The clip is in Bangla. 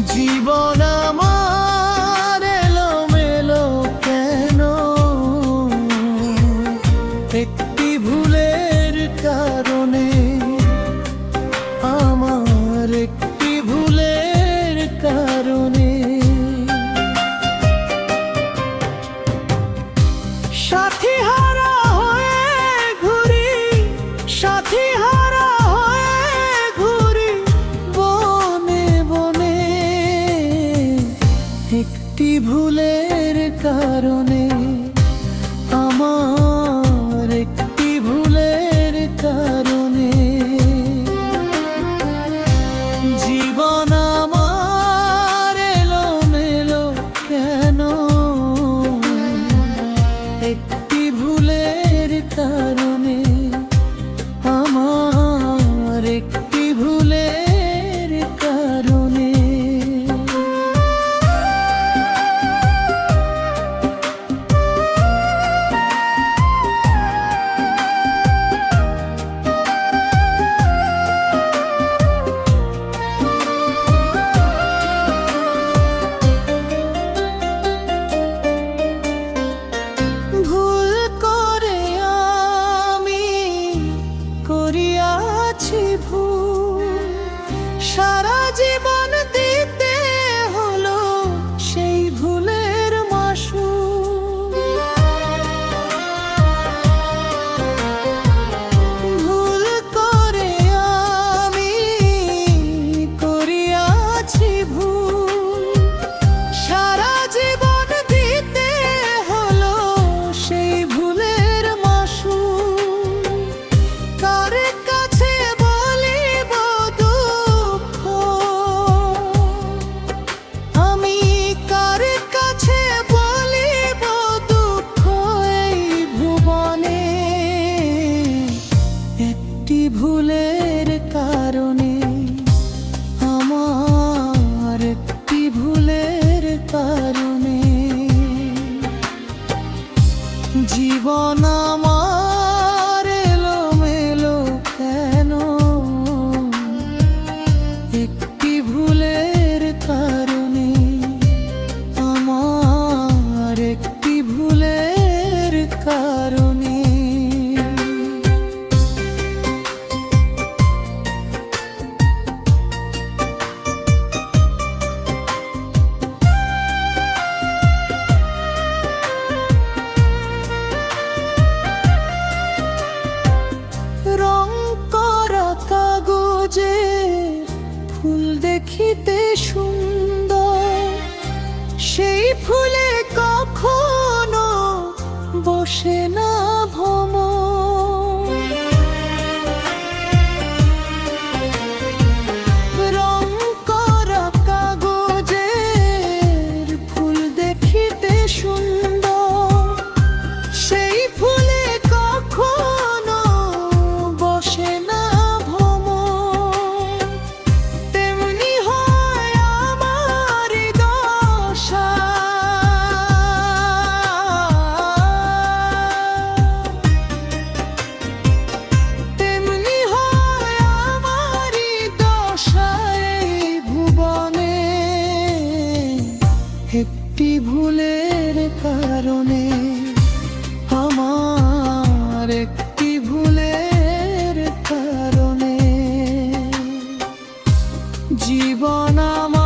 জীবন আমার এলোমেলো কেন? একটি ভুলের কারণে, আমার একটি ভুলের কারণে। সাথী হারা হয়ে ঘুরি, সাথী হারা হয়ে ঘুরি বনে বনে। একটি ভুলের কারণে, আমার একটি ভুলের কারণে। জীবন আমার এলোমেলো কেন? একটি ভুলের কারণে, আমার একটি ভুলের কারণে। ভুল করে আমি করিয়াছি ভুল, সারা জীবন দিতে হলো সেই ভুলের মাসুল। ভুল করে আমি করিয়াছি ভুল, সারা জীবন দিতে হলো সেই ভুলের মাসুল। কার কাছে বলিব দুঃখ আমি, কার কাছে বলিব দুঃখ এই ভুবনে। একটি ভুলের কারণে, আমার একটি ভুলের কারণে। জীবন আমার এলোমেলো কেন? একটি ভুলের কারণে, আমার একটি ভুলের কারণে। রং করা কাগজে ফুল দেখিতে সুন্দর, সেই ফুলে কখনো বসে না ভ্রমর। রং করা কাগজের ফুল দেখিতে সুন্দর, সেই ফুলে কখনো বসে না ভ্রমর। তেমনি হয় আমার দশা, তেমনি হয় আমার দশা এই ভুবনে। একটি ভুলের কারণে, আমার একটি ভুলের কারণে। জীবন আমার